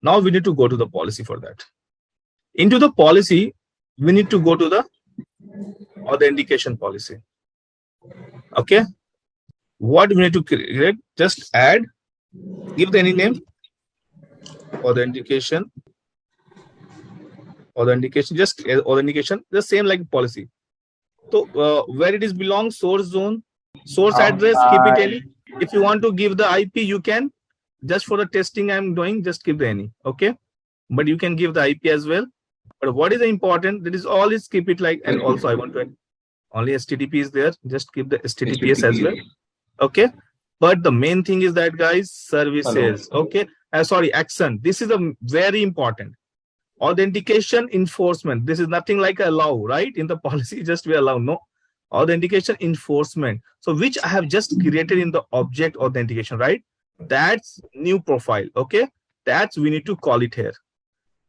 Now we need to go to the policy for that. Into the policy, we need to go to the authentication policy. Okay. What we need to create, just add, give the any name, authentication, just authentication, the same like policy. So where it is belongs, source zone, source address, keep it any. If you want to give the IP, you can. Just for the testing I'm doing, just give the any. Okay. But you can give the IP as well. But what is important, that is all is keep it like, and also I want to only HTTP is there, just keep the HTTPS as well. Okay. But the main thing is that, guys, services. Hello. Okay. Sorry, action. This is a very important. Authentication enforcement. This is nothing like allow, right? In the policy, just we allow. No. Authentication enforcement. So which I have just created in the object authentication, right? That's new profile. Okay. That's we need to call it here.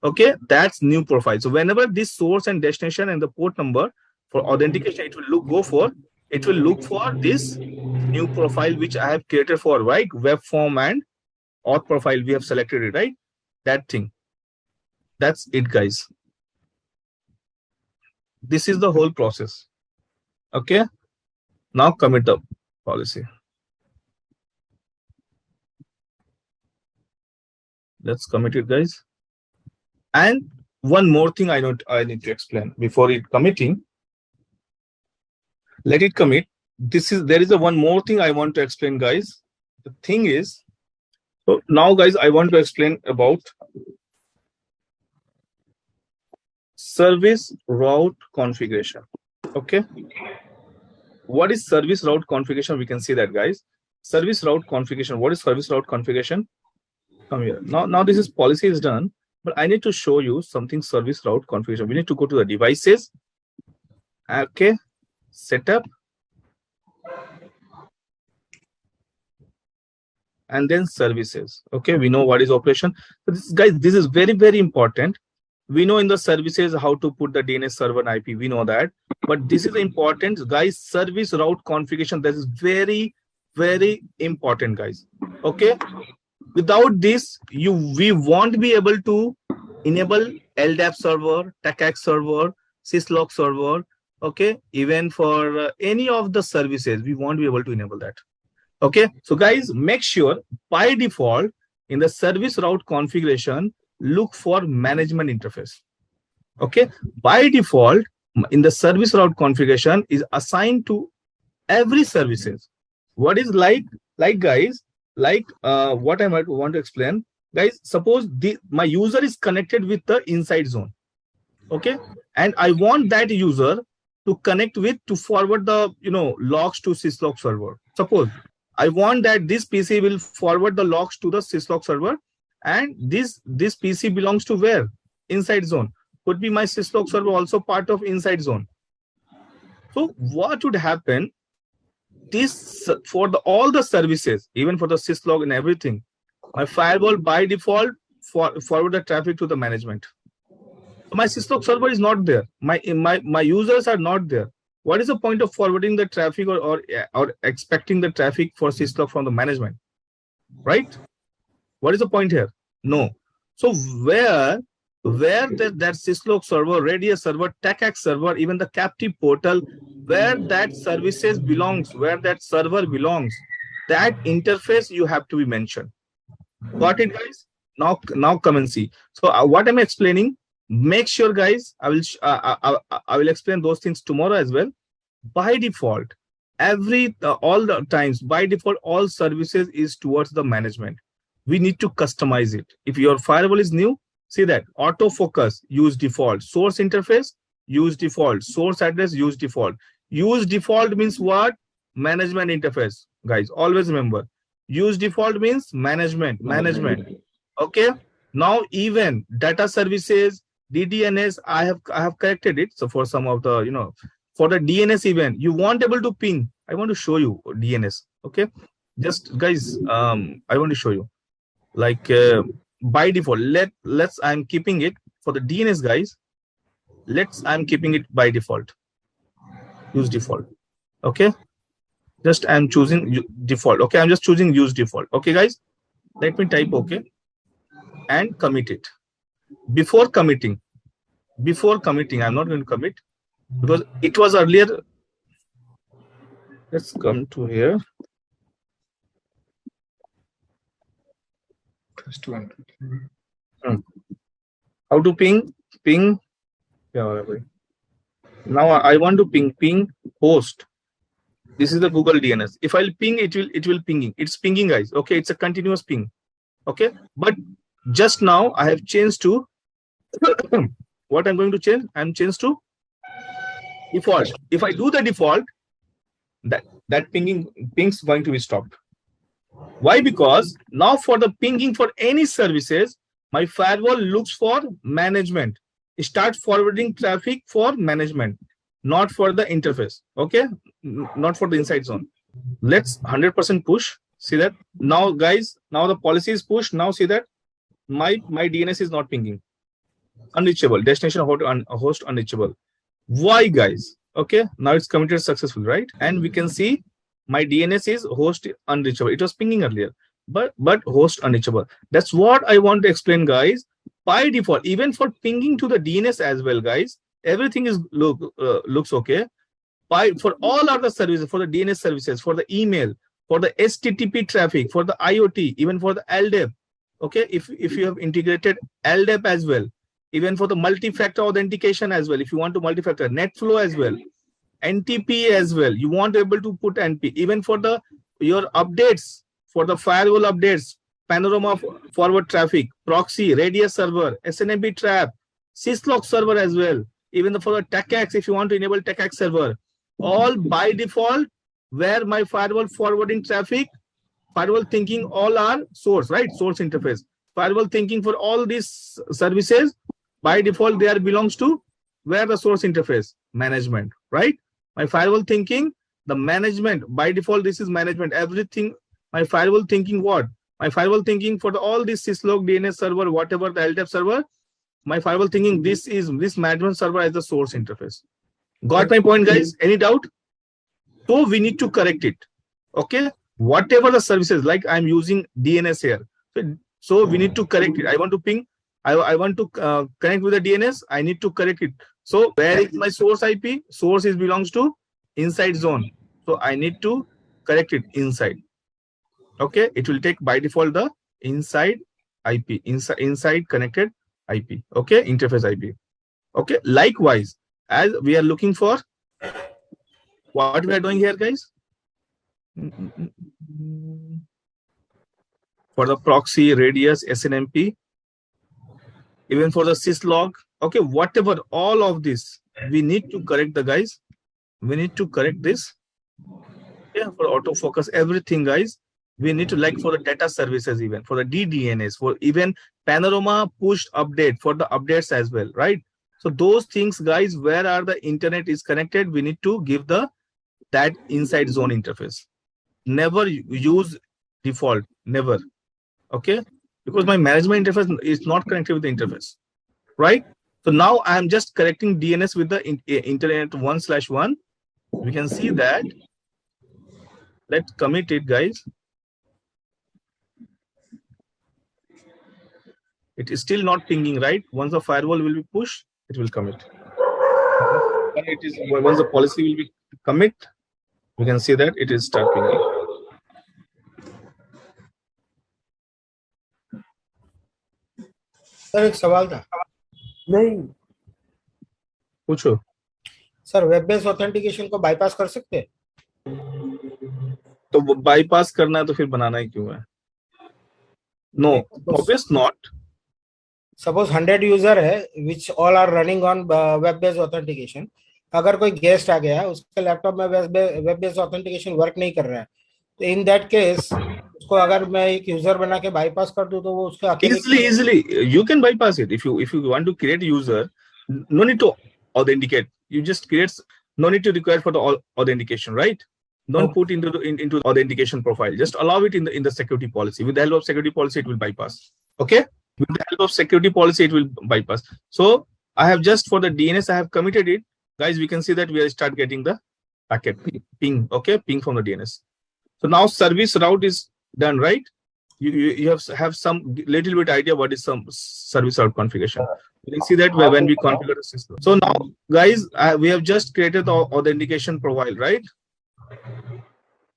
Okay. That's new profile. So whenever this source and destination and the port number for authentication, it will look for this new profile which I have created for, right? Web form and auth profile we have selected it, right? That thing. That's it, guys. This is the whole process. Okay. Now commit the policy. Let's commit it, guys. And one more thing I need to explain before it committing. Let it commit. There is a one more thing I want to explain, guys. The thing is, so now, guys, I want to explain about service route configuration. Okay. What is service route configuration? We can see that, guys. Service route configuration. What is service route configuration? Come here. Now this is policy is done, but I need to show you something service route configuration. We need to go to the devices. Okay. Setup. And then services. Okay. We know what is operation. But this is very, very important. We know in the services how to put the DNS server and IP. We know that. But this is important, guys. Service route configuration. That is very, very important, guys. Okay. Without this, we won't be able to enable LDAP server, TACAC server, syslog server. Okay. Even for any of the services, we won't be able to enable that. Okay. So, guys, make sure by default in the service route configuration, look for management interface. Okay. By default, in the service route configuration is assigned to every services. What is like guys, what I might want to explain, guys, suppose my user is connected with the inside zone. Okay. And I want that user to connect with, to forward the, logs to syslog server. Suppose I want that this PC will forward the logs to the syslog server. And this PC belongs to where? Inside zone. Could be my syslog server also part of inside zone. So what would happen? This for all the services, even for the syslog and everything, my firewall by default forward the traffic to the management. So my syslog server is not there. My users are not there. What is the point of forwarding the traffic or expecting the traffic for syslog from the management? Right? What is the point here? No. So where that syslog server, Radius server, TACAC server, even the captive portal, where that services belongs, where that server belongs, that interface you have to be mentioned. Got it, guys? Now come and see. So what am I explaining? Make sure, guys, I will explain those things tomorrow as well. By default, all the times, by default, all services is towards the management. We need to customize it. If your firewall is new, see that autofocus, use default. Source interface, use default. Source address, use default. Use default means what? Management interface. Guys, always remember. Use default means management. Okay. Now even data services, DDNS, I have corrected it. So for some of the, for the DNS event, you won't able to ping. I want to show you DNS. Okay. Just guys, I want to show you. Like by default, I'm keeping it for the DNS, guys. I'm keeping it by default. Use default. Okay. Just I'm choosing default. Okay. I'm just choosing use default. Okay, guys. Let me type okay. and commit it. Before committing, I'm not going to commit because it was earlier. Let's come to here. First one. How to ping? Yeah, now I want to ping host. This is the Google DNS. If I'll ping, it will pinging. It's pinging, guys. Okay, it's a continuous ping. Okay, but just now I have changed to what I'm going to change. I'm changed to default. If I do the default, that ping's going to be stopped. Why? Because now for the pinging for any services, my firewall looks for management. Start forwarding traffic for management, not for the interface. Okay, not for the inside zone. Let's 100% push. See that now, guys. Now the policy is pushed. Now see that my DNS is not pinging. Unreachable. Destination host unreachable. Why, guys? Okay, now it's committed successful, right? And we can see my DNS is host unreachable. It was pinging earlier, but host unreachable. That's what I want to explain, guys. By default, even for pinging to the DNS as well, guys, everything is looks okay. For all other services, for the DNS services, for the email, for the HTTP traffic, for the IoT, even for the LDAP. Okay, if you have integrated LDAP as well, even for the multi-factor authentication as well, if you want to multi-factor, NetFlow as well, NTP as well, you want to able to put NP, even for the your updates, for the firewall updates, Panorama forward traffic, proxy, radius server, SNMP trap, syslog server as well, even for the TechX, if you want to enable TechX server, all by default, where my firewall forwarding traffic, firewall thinking all are source, right? Source interface. Firewall thinking for all these services, by default, they are belongs to where the source interface management, right? My firewall thinking, the management, by default, this is management. Everything, my firewall thinking what? My firewall thinking for all this syslog, DNS server, whatever the LDAP server, my firewall thinking this is this management server as the source interface. Got my point, guys? Any doubt? So we need to correct it. Okay, whatever the services, like I'm using DNS here, so we need to correct it. I want to ping, I want to connect with the DNS, I need to correct it. So where is my source IP? Source is belongs to inside zone, so I need to correct it inside. Okay, it will take by default the inside IP, inside connected IP. Okay, interface IP. Okay, likewise, as we are looking for what we are doing here, guys, for the proxy, radius, SNMP, even for the syslog. Okay, whatever, all of this we need to correct, the guys. We need to correct this. Yeah, for autofocus, everything, guys. We need to, like for the data services, even for the DDNS, for even Panorama pushed update for the updates as well, right? So those things, guys, where are the internet is connected, we need to give that inside zone interface. Never use default, never. Okay, because my management interface is not connected with the interface, right? So now I am just correcting DNS with the internet 1/1. We can see that. Let's commit it, guys. It is still not pinging, right? Once the firewall will be pushed, it will commit. And it is once the policy will be commit, we can see that it is start pinging. Sir एक सवाल था। नहीं पूछो sir, web based authentication को bypass कर सकते हैं? तो बाईपास करना है तो फिर बनाना ही क्यों है? No, obvious not. Suppose 100 user है which all are running on web based authentication. अगर कोई गेस्ट आ गया, उसके लैपटॉप में वेब बेस्ड ऑथेंटिकेशन वर्क नहीं कर रहा है, तो इन दैट केस उसको अगर मैं एक यूजर बना के बाईपास कर दूं तो वो उसके अकेले easily you can bypass it. If you want to create a user, no need to authenticate. You just create, no need to require for the authentication, right? Don't put into the authentication profile. Just allow it in the security policy. With the help of security policy, it will bypass. Okay, with the help of security policy, it will bypass. So I have just for the DNS, I have committed it, guys. We can see that we will start getting the packet ping. Okay, ping from the DNS. So now service route is done, right? you have some little bit idea what is some service route configuration. You can see that when we configure the system. So now, guys, we have just created the authentication profile, right?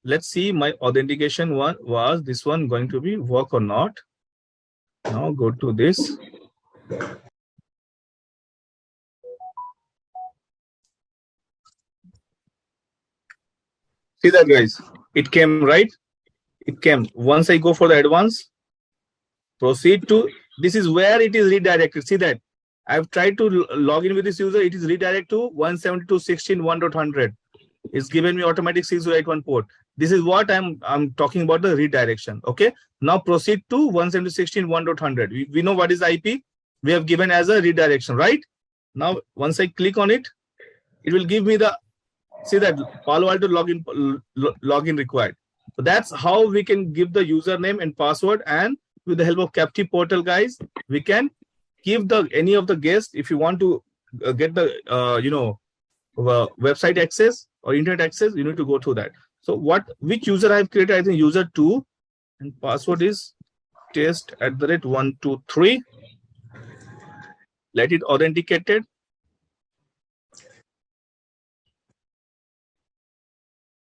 Let's see my authentication one was this one going to be work or not. Now go to this. See that, guys? It came, right? It came. Once I go for the advanced, proceed to, this is where it is redirected. See that? I've tried to log in with this user. It is redirected to 172.16.1.100. It's given me automatic 6081 port. This is what I'm talking about, the redirection. Okay. Now proceed to 172.16.1.100. We know what is IP. We have given as a redirection, right? Now, once I click on it, it will give me the, see that Palo Alto login required. So that's how we can give the username and password, and with the help of Captive Portal, guys, we can give the any of the guests, if you want to get the website access or internet access, you need to go through that. So which user I've created? I think user 2, and password is test@123. Let it authenticated.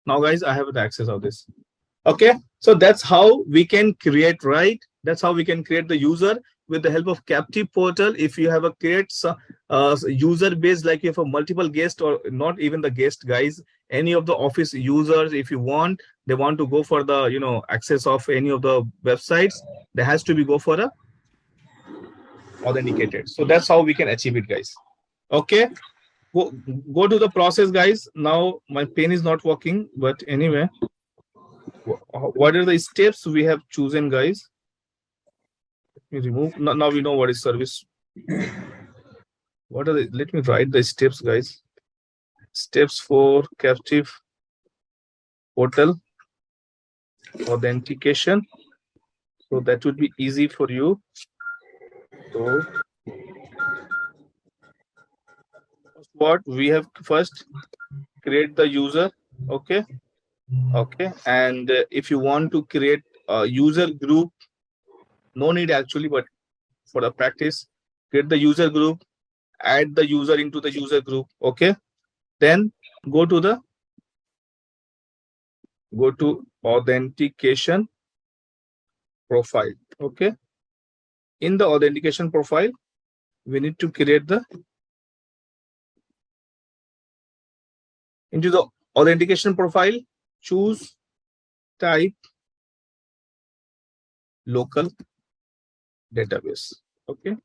Now, guys, I have the access of this. Okay, so that's how we can create, right? That's how we can create the user with the help of Captive Portal. If you have a user base, like you have a multiple guest, or not even the guest, guys, any of the office users, if you want, they want to go for the access of any of the websites, there has to be go for a authenticated. So that's how we can achieve it, guys. Okay, go to the process, guys. Now my pen is not working, but anyway, what are the steps we have chosen, guys? Let me remove. Now we know what is service. What are the, let me write the steps, guys. Steps for Captive Portal authentication. So that would be easy for you. So what we have first create the user. Okay. And if you want to create a user group, no need actually, but for the practice, create the user group, add the user into the user group. Okay, then go to authentication profile. Okay, in the authentication profile, we need to create into the authentication profile, choose type local database. Okay,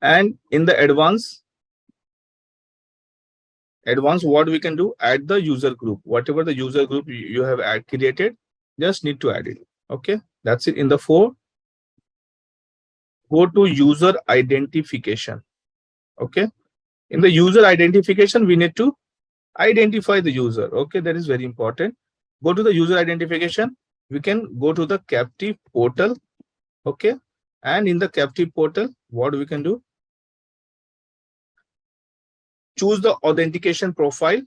and in the advanced, what we can do, add the user group. Whatever the user group you have created, just need to add it. Okay, that's it. In the 4, go to user identification. Okay, in the user identification, we need to identify the user. Okay, that is very important. Go to the user identification. We can go to the Captive Portal. Okay, and in the Captive Portal, what we can do, choose the authentication profile.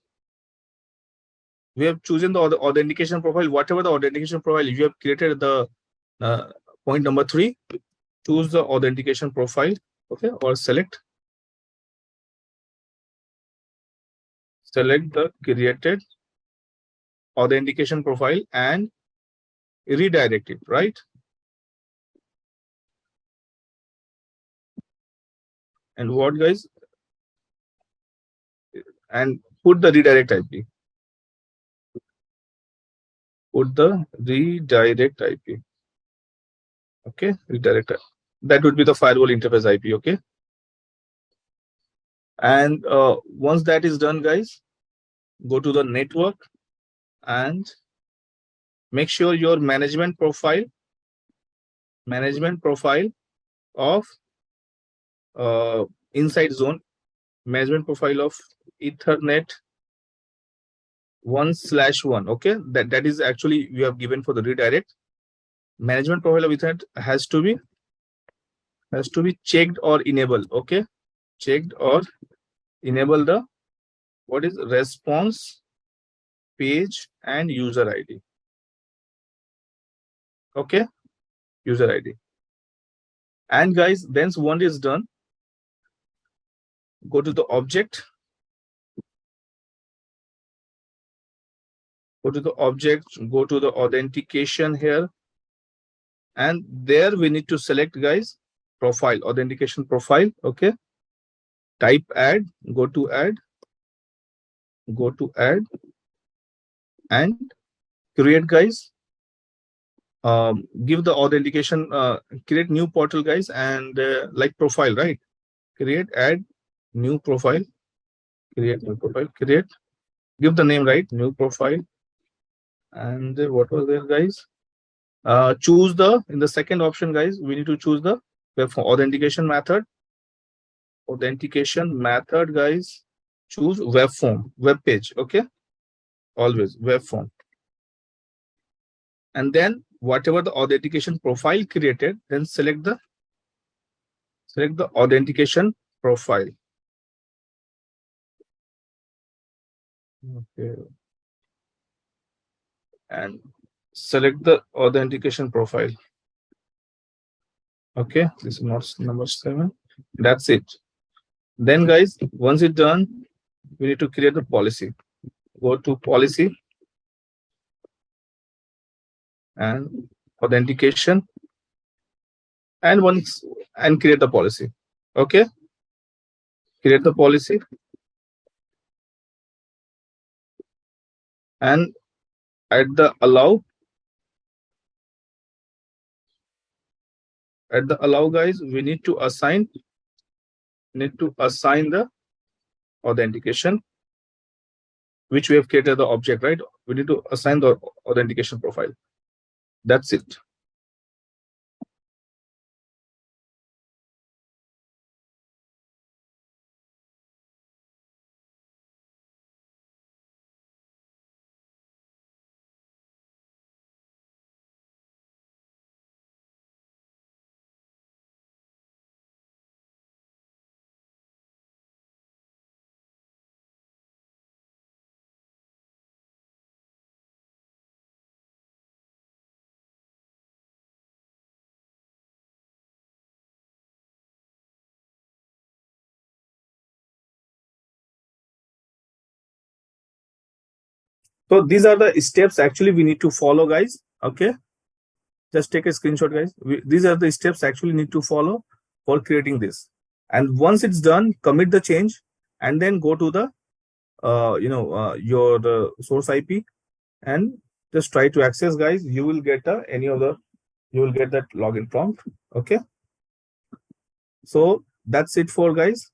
We have chosen the authentication profile. Whatever the authentication profile you have created, the point number 3, choose the authentication profile. Okay, or select the created authentication profile and redirect it, right? And what, guys? And put the redirect IP. Put the redirect IP. Okay, redirect. That would be the firewall interface IP. Okay. And once that is done, guys, go to the network and make sure your management profile of inside zone, management profile of Ethernet 1/1. Okay, that is actually we have given for the redirect. Management profile of Ethernet has to be checked or enabled. Okay, checked or enable the what is response page and user ID. Okay, user ID. And guys, then once it's done, go to the object. Go to the object, go to the authentication here. And there we need to select, guys, profile, authentication profile. Okay. Type add, go to add, and create, guys. Give the authentication, create new portal, guys, and like profile, right? Create, add, new profile, create new profile, create, give the name, right? New profile. And what was there, guys? Choose in the second option, guys, we need to choose the web form authentication method. Authentication method, guys, choose web form, web page. Okay, always web form. And then whatever the authentication profile created, then select the authentication profile. Okay, and select the authentication profile. Okay, this is not number 7. That's it. Then, guys, once it's done, we need to create the policy. Go to policy and authentication, and create the policy. Okay, create the policy, and at the allow, guys, we need to assign the authentication which we have created the object, right? We need to assign the authentication profile. That's it. So these are the steps actually we need to follow, guys. Okay, just take a screenshot, guys. These are the steps actually need to follow for creating this. And once it's done, commit the change, and then go to the your source IP, and just try to access, guys. You will get you will get that login prompt. Okay, so that's it for, guys.